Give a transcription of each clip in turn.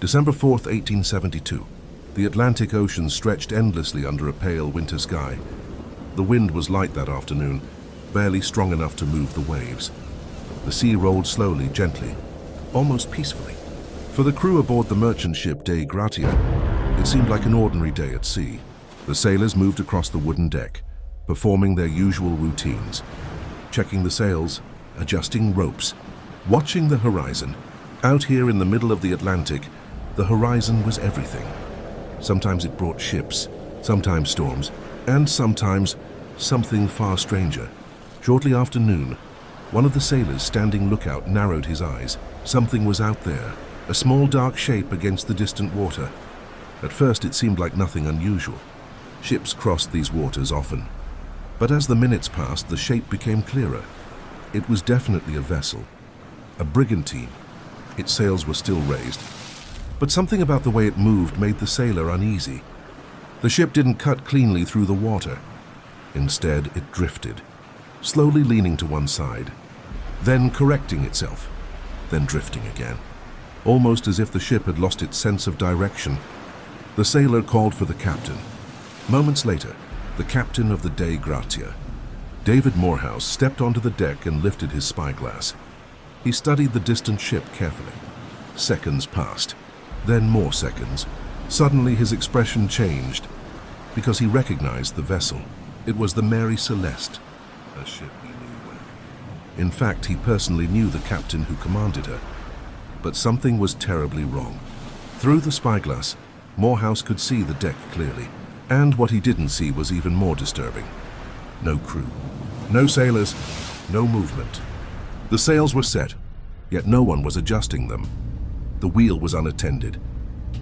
December 4th, 1872. The Atlantic Ocean stretched endlessly under a pale winter sky. The wind was light that afternoon, barely strong enough to move the waves. The sea rolled slowly, gently, almost peacefully. For the crew aboard the merchant ship Dei Gratia, it seemed like an ordinary day at sea. The sailors moved across the wooden deck, performing their usual routines, checking the sails, adjusting ropes, watching the horizon. Out here in the middle of the Atlantic, the horizon was everything. Sometimes it brought ships, sometimes storms, and sometimes something far stranger. Shortly after noon, one of the sailors standing lookout narrowed his eyes. Something was out there, a small dark shape against the distant water. At first it seemed like nothing unusual. Ships crossed these waters often. But as the minutes passed, the shape became clearer. It was definitely a vessel, a brigantine. Its sails were still raised. But something about the way it moved made the sailor uneasy. The ship didn't cut cleanly through the water. Instead, it drifted, slowly leaning to one side, then correcting itself, then drifting again, almost as if the ship had lost its sense of direction. The sailor called for the captain. Moments later, the captain of the Dei Gratia, David Morehouse, stepped onto the deck and lifted his spyglass. He studied the distant ship carefully. Seconds passed, then more seconds. Suddenly his expression changed, because he recognized the vessel. It was the Mary Celeste, a ship he knew well. In fact, he personally knew the captain who commanded her. But something was terribly wrong. Through the spyglass, Morehouse could see the deck clearly. And what he didn't see was even more disturbing. No crew, no sailors, no movement. The sails were set, yet no one was adjusting them. The wheel was unattended.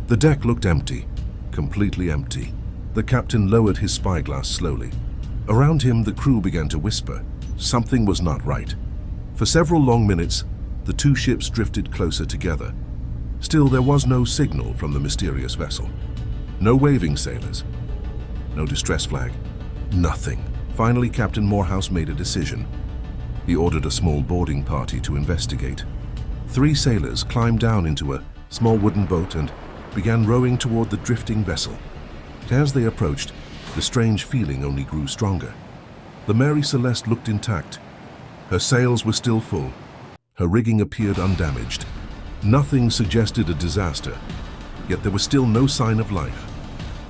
The deck looked empty, completely empty. The captain lowered his spyglass slowly. Around him, the crew began to whisper. Something was not right. For several long minutes, the two ships drifted closer together. Still, there was no signal from the mysterious vessel. No waving sailors. No distress flag. Nothing. Finally, Captain Morehouse made a decision. He ordered a small boarding party to investigate. 3 sailors climbed down into a small wooden boat and began rowing toward the drifting vessel. As they approached, the strange feeling only grew stronger. The Mary Celeste looked intact. Her sails were still full. Her rigging appeared undamaged. Nothing suggested a disaster, yet there was still no sign of life.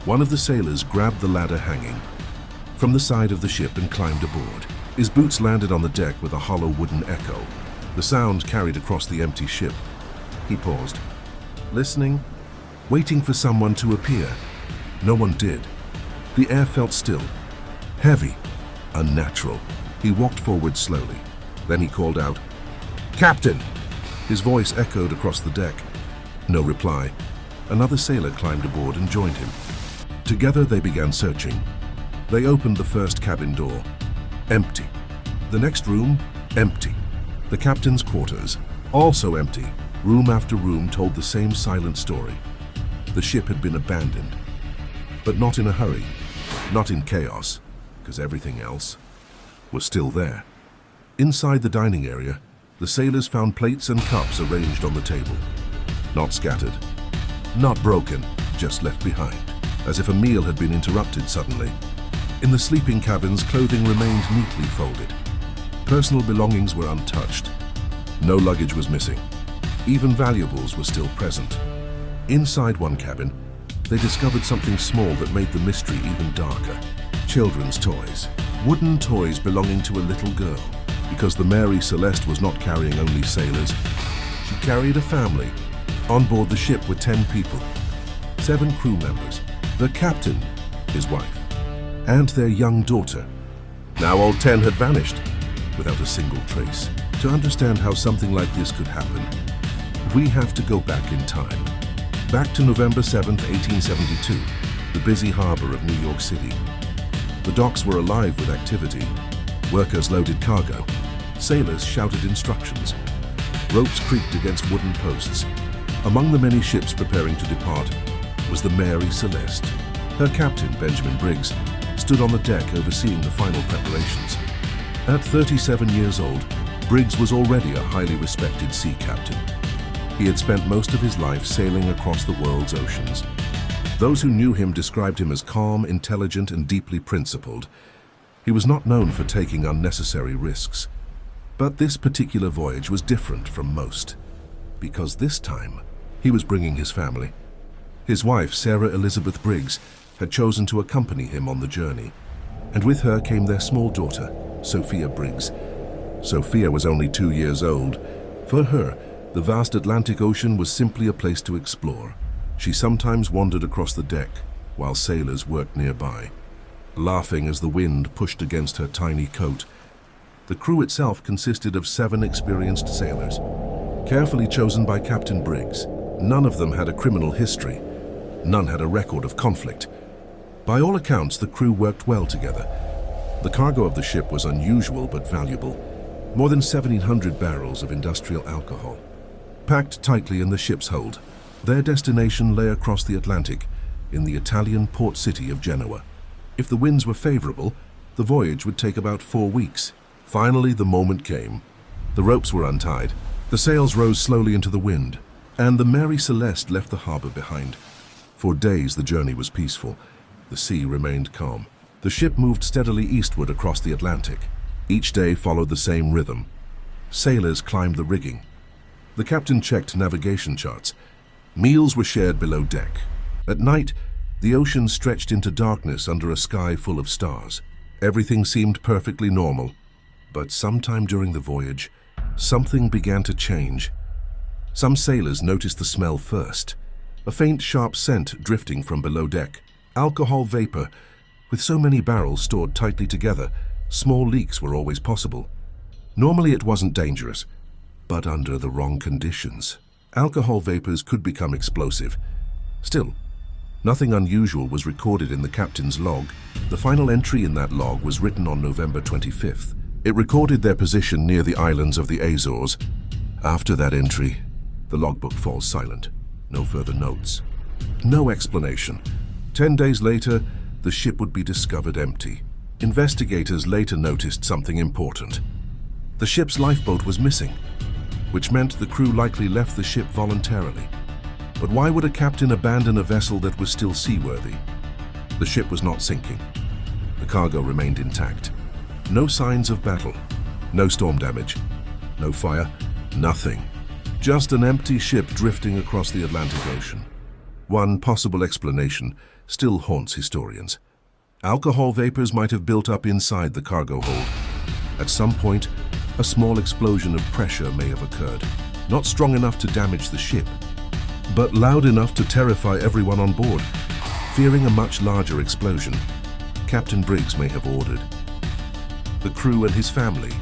One of the sailors grabbed the ladder hanging from the side of the ship and climbed aboard. His boots landed on the deck with a hollow wooden echo. The sound carried across the empty ship. He paused, listening, waiting for someone to appear. No one did. The air felt still, heavy, unnatural. He walked forward slowly. Then he called out, "Captain!" His voice echoed across the deck. No reply. Another sailor climbed aboard and joined him. Together they began searching. They opened the first cabin door. Empty. The next room, empty. The captain's quarters, also empty. Room after room told the same silent story. The ship had been abandoned. But not in a hurry, not in chaos, because everything else was still there. Inside the dining area, the sailors found plates and cups arranged on the table. Not scattered, not broken, just left behind, as if a meal had been interrupted suddenly. In the sleeping cabins, clothing remained neatly folded. Personal belongings were untouched. No luggage was missing. Even valuables were still present. Inside one cabin, they discovered something small that made the mystery even darker. Children's toys. Wooden toys belonging to a little girl. Because the Mary Celeste was not carrying only sailors. She carried a family. On board the ship were 10 people. 7 crew members. The captain, his wife, and their young daughter. Now all 10 had vanished, without a single trace. To understand how something like this could happen, we have to go back in time. Back to November 7th, 1872, the busy harbor of New York City. The docks were alive with activity. Workers loaded cargo. Sailors shouted instructions. Ropes creaked against wooden posts. Among the many ships preparing to depart was the Mary Celeste. Her captain, Benjamin Briggs, stood on the deck overseeing the final preparations. At 37 years old, Briggs was already a highly respected sea captain. He had spent most of his life sailing across the world's oceans. Those who knew him described him as calm, intelligent, and deeply principled. He was not known for taking unnecessary risks. But this particular voyage was different from most, because this time he was bringing his family. His wife, Sarah Elizabeth Briggs, had chosen to accompany him on the journey, and with her came their small daughter, Sophia Briggs. Sophia was only 2 years old. For her, the vast Atlantic Ocean was simply a place to explore. She sometimes wandered across the deck while sailors worked nearby, laughing as the wind pushed against her tiny coat. The crew itself consisted of 7 experienced sailors, carefully chosen by Captain Briggs. None of them had a criminal history. None had a record of conflict. By all accounts, the crew worked well together. The cargo of the ship was unusual but valuable. More than 1,700 barrels of industrial alcohol, packed tightly in the ship's hold. Their destination lay across the Atlantic, in the Italian port city of Genoa. If the winds were favorable, the voyage would take about 4 weeks. Finally, the moment came. The ropes were untied, the sails rose slowly into the wind, and the Mary Celeste left the harbor behind. For days the journey was peaceful. The sea remained calm. The ship moved steadily eastward across the Atlantic. Each day followed the same rhythm. Sailors climbed the rigging. The captain checked navigation charts. Meals were shared below deck. At night, the ocean stretched into darkness under a sky full of stars. Everything seemed perfectly normal. But sometime during the voyage, something began to change. Some sailors noticed the smell first. A faint, sharp scent drifting from below deck. Alcohol vapor. With so many barrels stored tightly together, small leaks were always possible. Normally it wasn't dangerous, but under the wrong conditions, alcohol vapors could become explosive. Still, nothing unusual was recorded in the captain's log. The final entry in that log was written on November 25th. It recorded their position near the islands of the Azores. After that entry, the logbook falls silent. No further notes. No explanation. 10 days later, the ship would be discovered empty. Investigators later noticed something important. The ship's lifeboat was missing, which meant the crew likely left the ship voluntarily. But why would a captain abandon a vessel that was still seaworthy? The ship was not sinking. The cargo remained intact. No signs of battle, no storm damage, no fire, nothing. Just an empty ship drifting across the Atlantic Ocean. One possible explanation still haunts historians. Alcohol vapors might have built up inside the cargo hold. At some point, a small explosion of pressure may have occurred. Not strong enough to damage the ship, but loud enough to terrify everyone on board. Fearing a much larger explosion, Captain Briggs may have ordered the crew and his family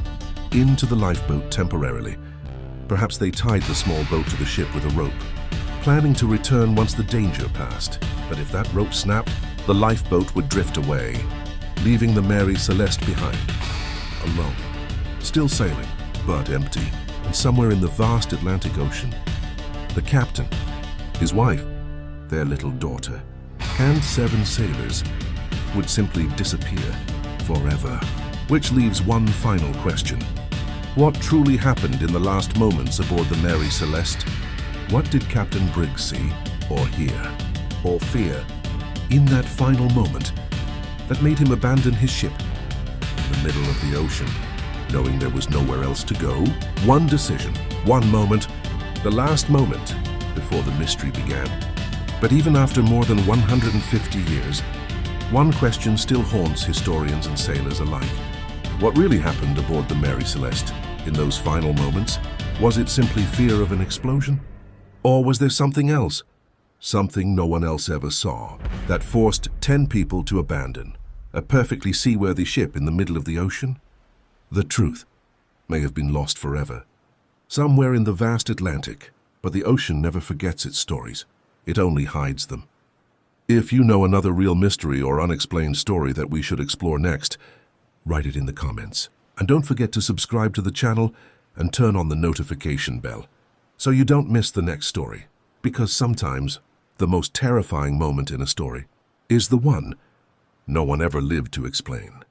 into the lifeboat temporarily. Perhaps they tied the small boat to the ship with a rope, planning to return once the danger passed. But if that rope snapped, the lifeboat would drift away, leaving the Mary Celeste behind, alone, still sailing, but empty, and somewhere in the vast Atlantic Ocean. The captain, his wife, their little daughter, and 7 sailors would simply disappear forever. Which leaves one final question. What truly happened in the last moments aboard the Mary Celeste? What did Captain Briggs see, or hear, or fear in that final moment that made him abandon his ship in the middle of the ocean, knowing there was nowhere else to go? One decision, one moment, the last moment before the mystery began. But even after more than 150 years, one question still haunts historians and sailors alike. What really happened aboard the Mary Celeste in those final moments? Was it simply fear of an explosion? Or was there something else? Something no one else ever saw, that forced 10 people to abandon a perfectly seaworthy ship in the middle of the ocean? The truth may have been lost forever, somewhere in the vast Atlantic, but the ocean never forgets its stories. It only hides them. If you know another real mystery or unexplained story that we should explore next, write it in the comments. And don't forget to subscribe to the channel and turn on the notification bell so you don't miss the next story. Because sometimes the most terrifying moment in a story is the one no one ever lived to explain.